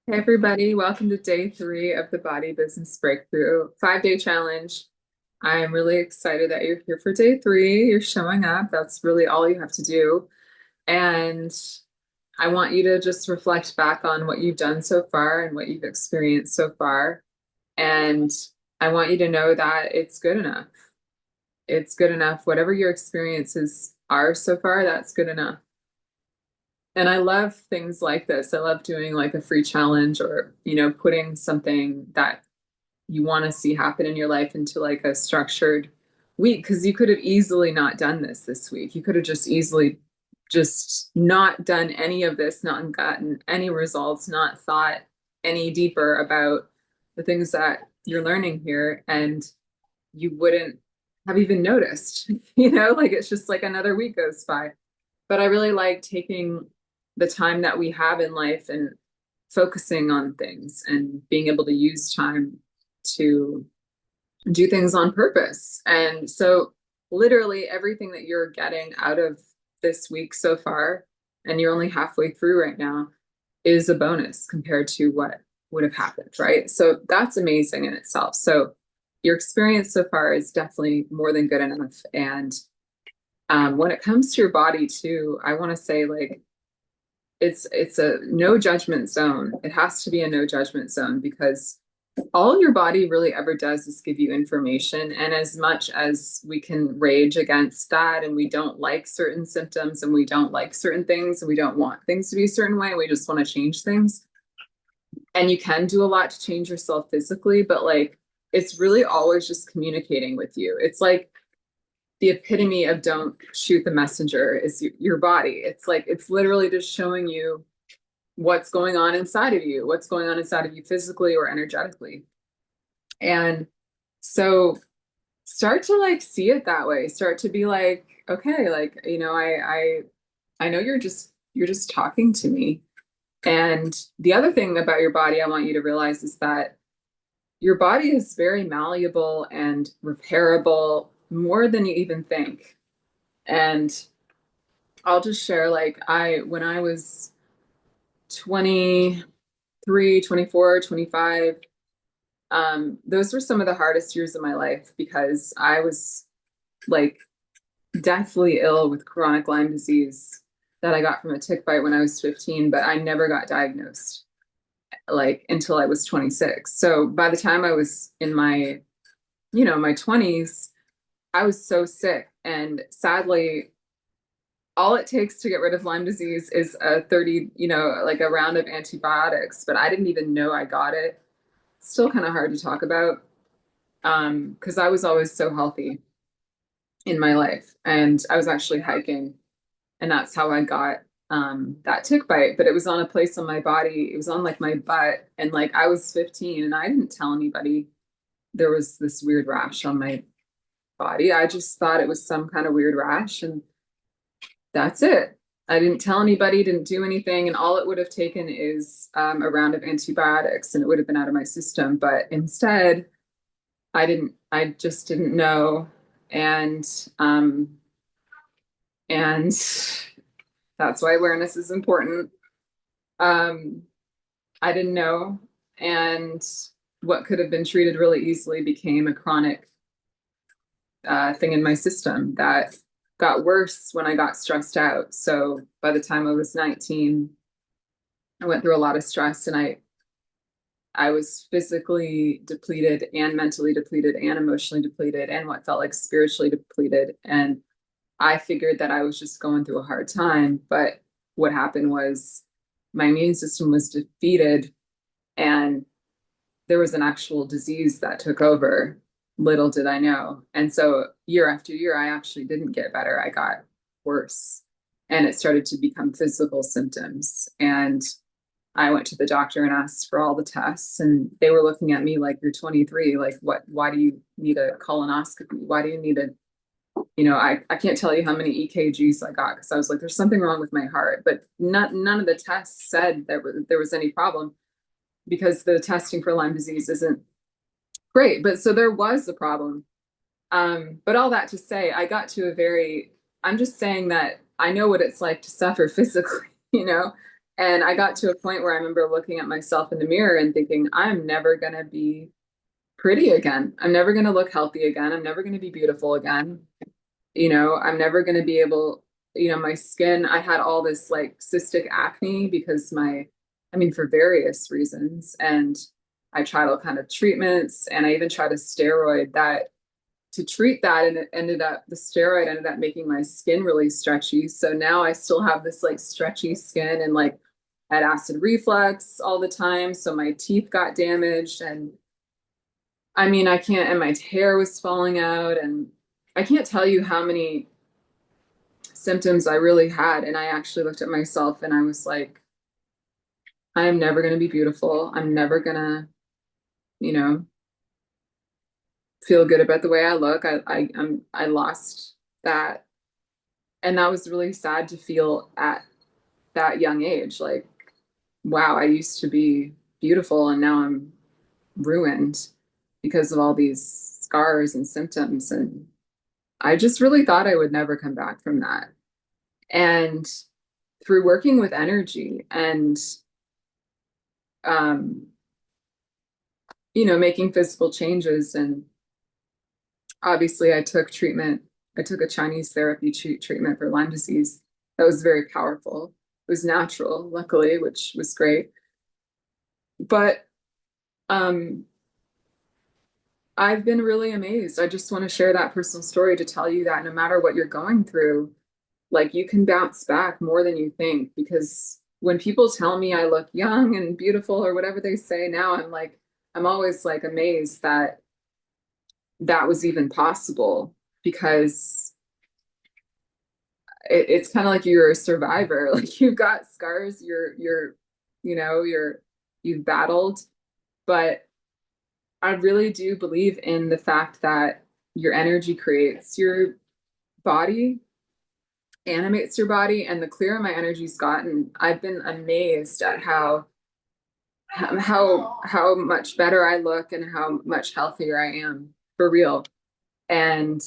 Hey everybody, welcome to day 3 of the Body Business Breakthrough 5-day challenge. I'm really excited that you're here for day 3. You're showing up. That's really all you have to do. And I want you to just reflect back on what you've done so far and what you've experienced so far. And I want you to know that it's good enough. It's good enough. Whatever your experiences are so far, that's good enough. And I love things like this. I love doing like a free challenge or, putting something that you want to see happen in your life into like a structured week because you could have easily not done this week. You could have just easily just not done any of this, not gotten any results, not thought any deeper about the things that you're learning here, and you wouldn't have even noticed, like it's just like another week goes by. But I really like taking the time that we have in life and focusing on things and being able to use time to do things on purpose. And so, literally, everything that you're getting out of this week so far, and you're only halfway through right now, is a bonus compared to what would have happened, right? So, that's amazing in itself. So, your experience so far is definitely more than good enough. And when it comes to your body, too, I want to say, like, it's a no judgment zone. It has to be a no judgment zone because all your body really ever does is give you information. And as much as we can rage against that and we don't like certain symptoms and we don't like certain things and we don't want things to be a certain way, we just want to change things. And you can do a lot to change yourself physically, but like it's really always just communicating with you. It's like the epitome of don't shoot the messenger is your body. It's like it's literally just showing you what's going on inside of you, what's going on inside of you physically or energetically. And so start to like see it that way. Start to be like, okay, like, I know you're just talking to me. And the other thing about your body I want you to realize is that your body is very malleable and repairable more than you even think. And I'll just share like when I was 23, 24, 25, those were some of the hardest years of my life because I was like deathly ill with chronic Lyme disease that I got from a tick bite when I was 15, but I never got diagnosed like until I was 26. So by the time I was in my 20s, I was so sick. And sadly, all it takes to get rid of Lyme disease is a 30, like a round of antibiotics, but I didn't even know I got it. Still kind of hard to talk about because I was always so healthy in my life. And I was actually hiking, and that's how I got that tick bite. But it was on a place on my body. It was on like my butt. And like I was 15 and I didn't tell anybody there was this weird rash on my body. I just thought it was some kind of weird rash. And that's it. I didn't tell anybody, didn't do anything. And all it would have taken is a round of antibiotics and it would have been out of my system. But instead, I just didn't know. And, um, and that's why awareness is important. Um, I didn't know. And what could have been treated really easily became a chronic thing in my system that got worse when I got stressed out. So by the time I was 19, I went through a lot of stress and I was physically depleted and mentally depleted and emotionally depleted and what felt like spiritually depleted. And I figured that I was just going through a hard time. But what happened was my immune system was defeated and there was an actual disease that took over. Little did I know. And so year after year, I actually didn't get better. I got worse. And it started to become physical symptoms. And I went to the doctor and asked for all the tests, and they were looking at me like, you're 23. Like, why do you need a colonoscopy? Why do you need I can't tell you how many EKGs I got because I was like, there's something wrong with my heart. But none of the tests said there was any problem because the testing for Lyme disease isn't great. But so there was a problem. But all that to say, I'm just saying that I know what it's like to suffer physically, you know? And I got to a point where I remember looking at myself in the mirror and thinking, I'm never going to be pretty again. I'm never going to look healthy again. I'm never going to be beautiful again. I'm never going to be able, my skin, I had all this like cystic acne because for various reasons. And I tried all kind of treatments and I even tried a steroid that to treat that. And the steroid ended up making my skin really stretchy. So now I still have this like stretchy skin and like I had acid reflux all the time. So my teeth got damaged and I can't, and my hair was falling out and I can't tell you how many symptoms I really had. And I actually looked at myself and I was like, I am never going to be beautiful. I'm never going to, you know, feel good about the way I look. I lost that. And that was really sad to feel at that young age. Like, wow, I used to be beautiful and now I'm ruined because of all these scars and symptoms. And I just really thought I would never come back from that. And through working with energy and um, making physical changes. And obviously, I took treatment. I took a Chinese therapy treatment for Lyme disease. That was very powerful. It was natural, luckily, which was great. But um, I've been really amazed. I just want to share that personal story to tell you that no matter what you're going through, like you can bounce back more than you think. Because when people tell me I look young and beautiful or whatever they say now, I'm always like amazed that that was even possible because it's kind of like you're a survivor. Like you've got scars, you've battled, but I really do believe in the fact that your energy creates your body, animates your body, and the clearer my energy's gotten, I've been amazed at how much better I look and how much healthier I am for real. And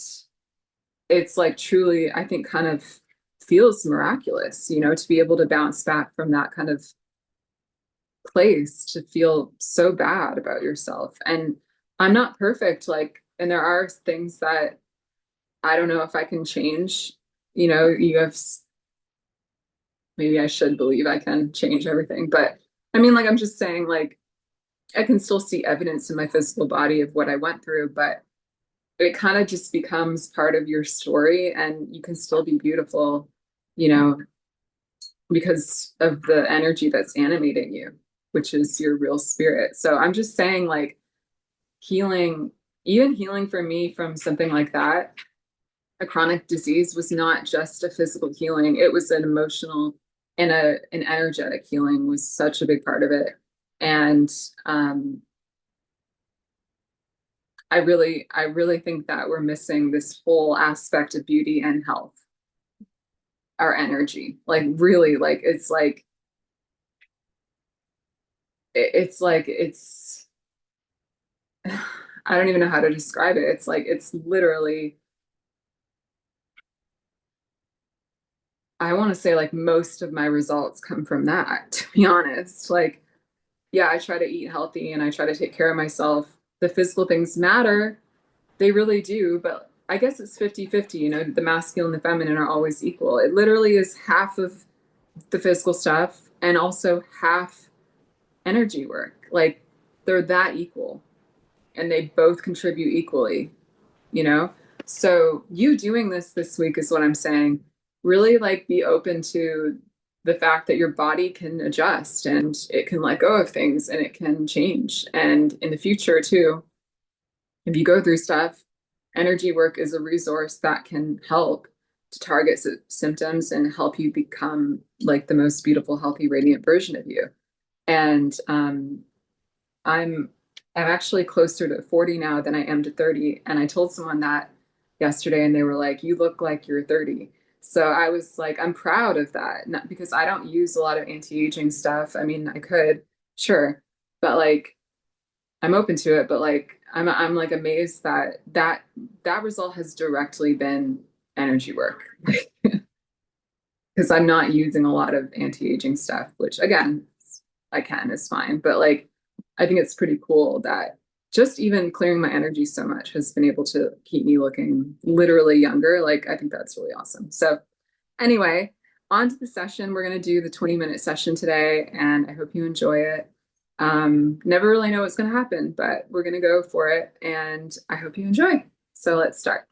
it's like truly, I think, kind of feels miraculous, to be able to bounce back from that kind of place, to feel so bad about yourself. And I'm not perfect, like, and there are things that I don't know if I can change. You have, maybe I should believe I can change everything, but like, I'm just saying, like, I can still see evidence in my physical body of what I went through, but it kind of just becomes part of your story and you can still be beautiful, you know, because of the energy that's animating you, which is your real spirit. So I'm just saying, like, healing, even healing for me from something like that, a chronic disease, was not just a physical healing. It was an emotional and an energetic healing was such a big part of it. And I really think that we're missing this whole aspect of beauty and health, our energy. Like really, like it's like it's I don't even know how to describe it. It's like it's literally, I want to say like most of my results come from that, to be honest. Like, yeah, I try to eat healthy and I try to take care of myself. The physical things matter, they really do, but I guess it's 50-50, the masculine and the feminine are always equal. It literally is half of the physical stuff and also half energy work. Like they're that equal and they both contribute equally, you know? So you doing this week is what I'm saying. Really like be open to the fact that your body can adjust and it can let go of things and it can change. And in the future too, if you go through stuff, energy work is a resource that can help to target symptoms and help you become like the most beautiful, healthy, radiant version of you. And I'm I'm actually closer to 40 now than I am to 30. And I told someone that yesterday and they were like, you look like you're 30. So I was like, I'm proud of that. Not because I don't use a lot of anti-aging stuff. I could, sure. But like I'm open to it, but like I'm like amazed that result has directly been energy work. because I'm not using a lot of anti-aging stuff, which again, I can is fine. But like, I think it's pretty cool that just even clearing my energy so much has been able to keep me looking literally younger. Like, I think that's really awesome. So, anyway, on to the session. We're going to do the 20-minute session today, and I hope you enjoy it. Never really know what's going to happen, but we're going to go for it, and I hope you enjoy. So, let's start.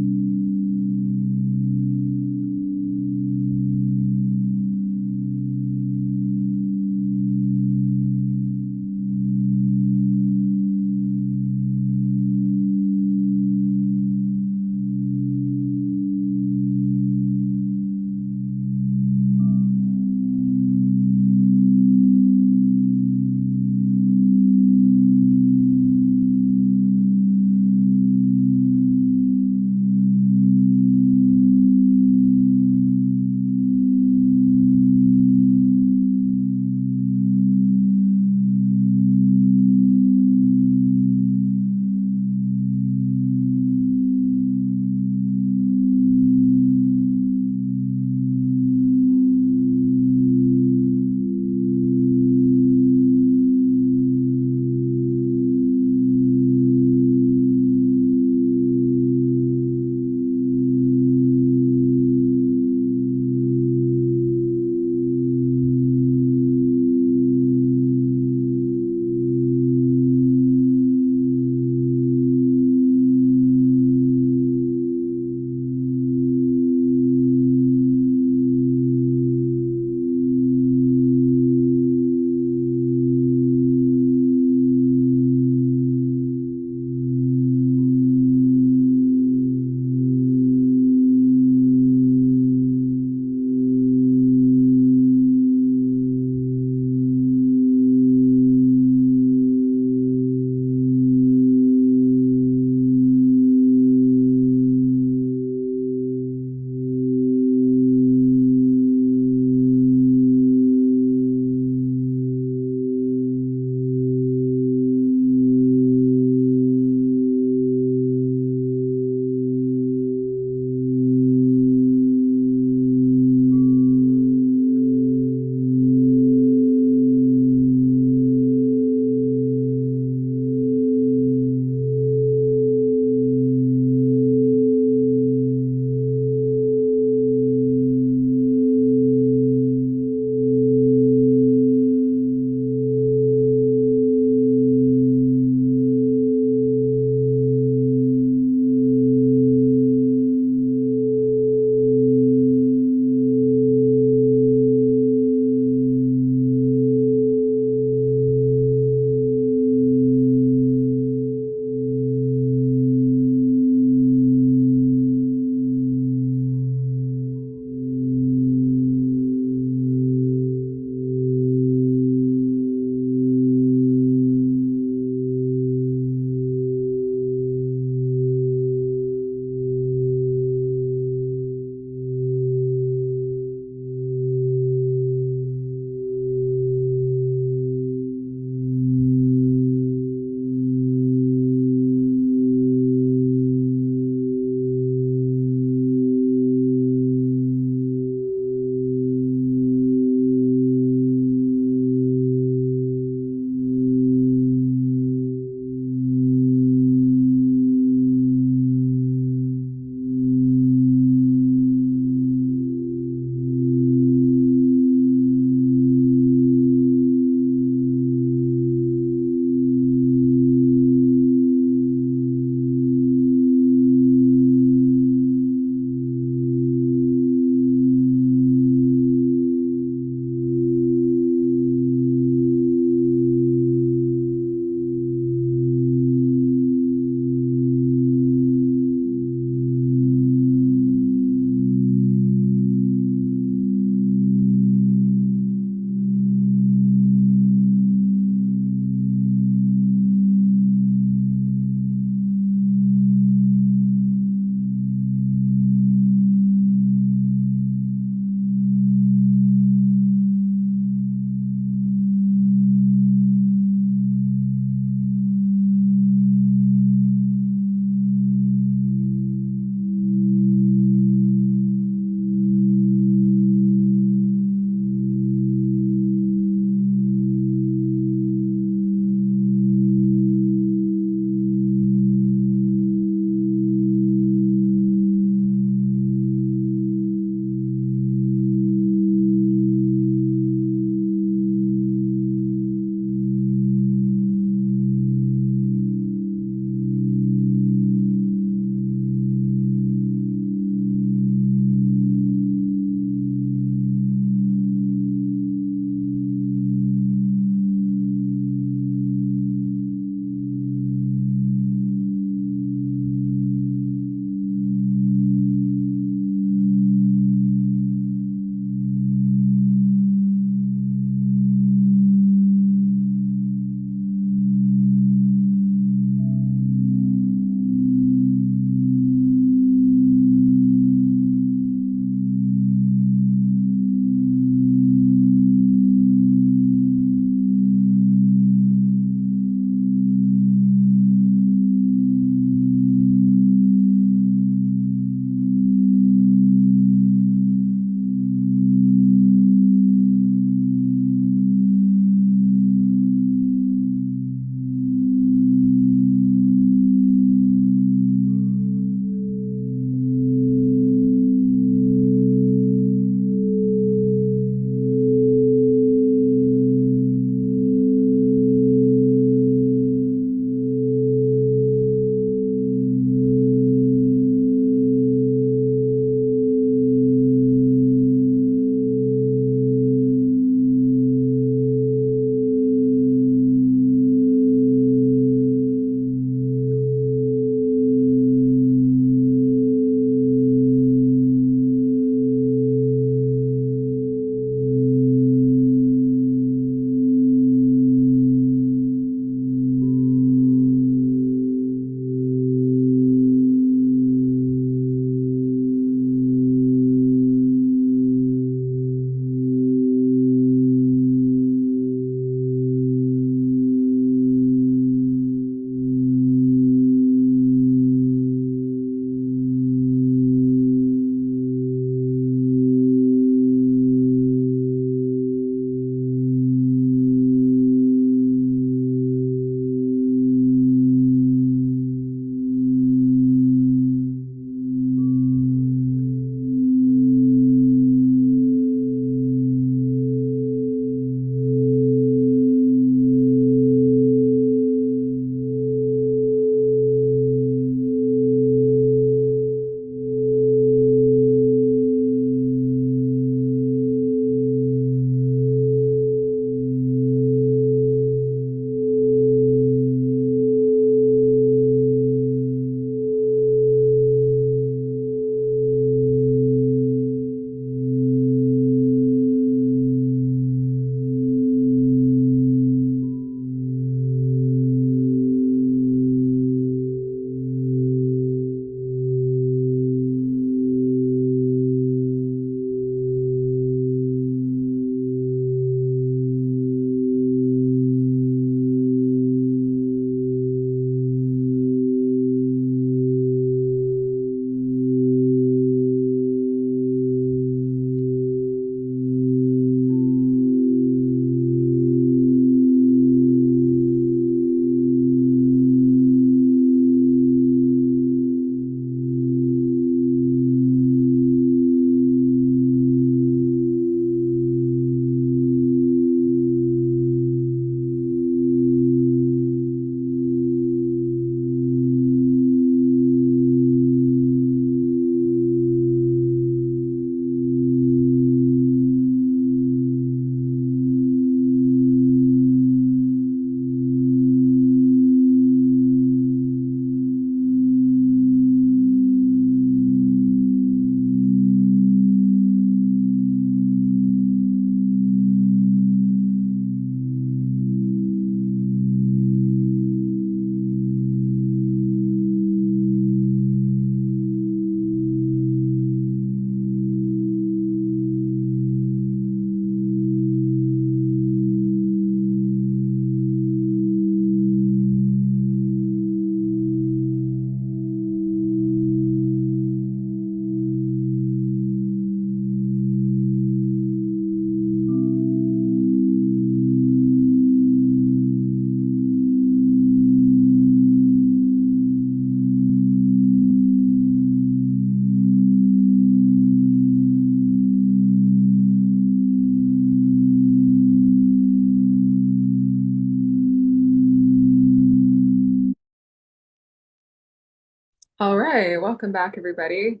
All right, welcome back, everybody.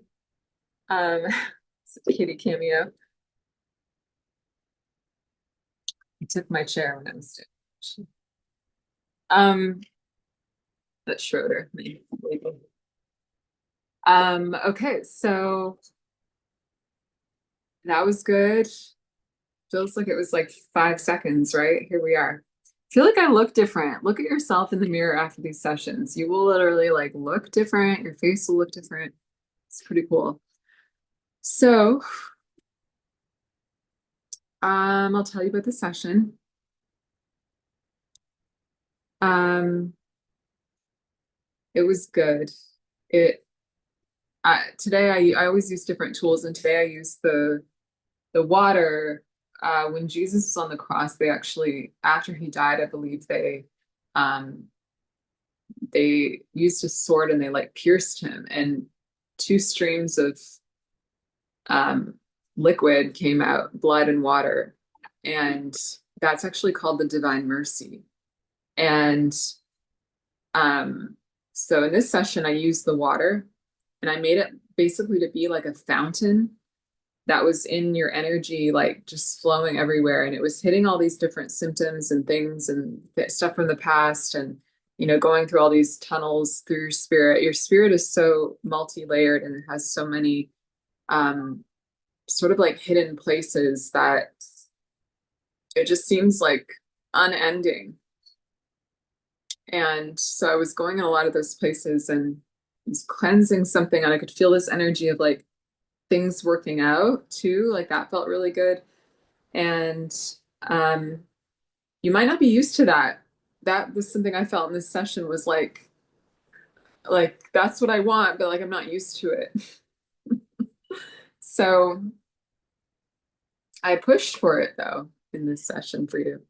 Um, it's a kitty cameo. He took my chair when I was doing. Um, that's Schroeder. Maybe. Okay, so that was good. Feels like it was like 5 seconds, right? Here we are. I feel like I look different. Look at yourself in the mirror after these sessions. You will literally like look different. Your face will look different. It's pretty cool. So, I'll tell you about the session. Um, it was good. It today I always use different tools, and today I use the water. When Jesus was on the cross, they actually, after he died, I believe um they used a sword and they like pierced him, and two streams of um liquid came out, blood and water, and that's actually called the Divine Mercy. And so in this session, I used the water and I made it basically to be like a fountain that was in your energy, like just flowing everywhere. And it was hitting all these different symptoms and things and stuff from the past. And, going through all these tunnels through your spirit. Your spirit is so multi-layered and it has so many um, sort of like hidden places that it just seems like unending. And so I was going in a lot of those places and was cleansing something, and I could feel this energy of like things working out too. Like that felt really good. And um, you might not be used to that. That was something I felt in this session was like that's what I want, but like I'm not used to it. So I pushed for it though in this session for you.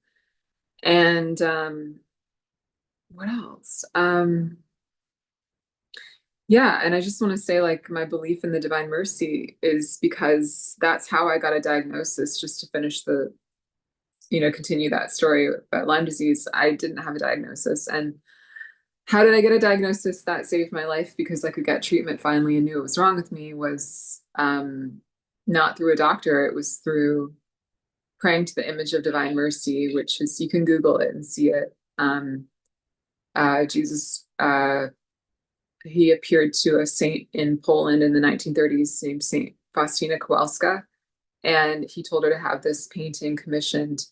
And what else? Yeah, and I just want to say, like, my belief in the Divine Mercy is because that's how I got a diagnosis, just to finish continue that story about Lyme disease. I didn't have a diagnosis. And how did I get a diagnosis that saved my life? Because I could get treatment finally and knew what was wrong with me was not through a doctor. It was through praying to the image of Divine Mercy, which is, you can Google it and see it. Jesus, he appeared to a saint in Poland in the 1930s named Saint Faustina Kowalska, and he told her to have this painting commissioned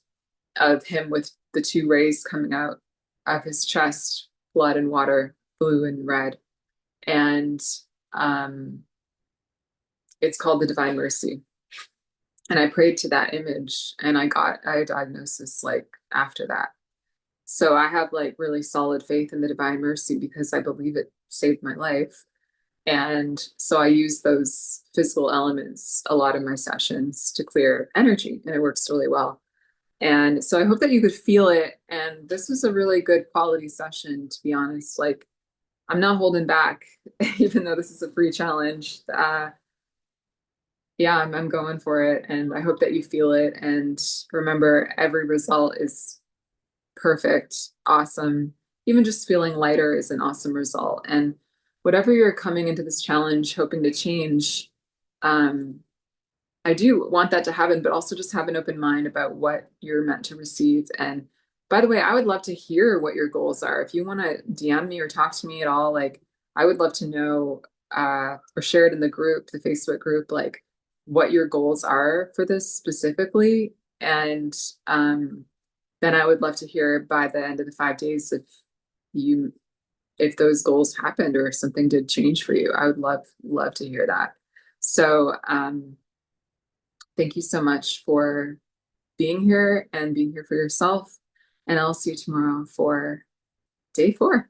of him with the two rays coming out of his chest, blood and water, blue and red. And um, it's called the Divine Mercy. And I prayed to that image and I got a diagnosis like after that. So I have like really solid faith in the Divine Mercy because I believe it saved my life. And so I use those physical elements a lot in my sessions to clear energy, and it works really well. And so I hope that you could feel it. And this was a really good quality session, to be honest. Like, I'm not holding back, even though this is a free challenge. Yeah, I'm going for it. And I hope that you feel it. And remember, every result is perfect, awesome. Even just feeling lighter is an awesome result. And whatever you're coming into this challenge hoping to change, um, I do want that to happen, but also just have an open mind about what you're meant to receive. And by the way, I would love to hear what your goals are. If you want to DM me or talk to me at all, like I would love to know or share it in the group, the Facebook group, like what your goals are for this specifically. And then I would love to hear by the end of the 5 days you if those goals happened or if something did change for you. I would love to hear that. So thank you so much for being here and being here for yourself. And I'll see you tomorrow for day 4.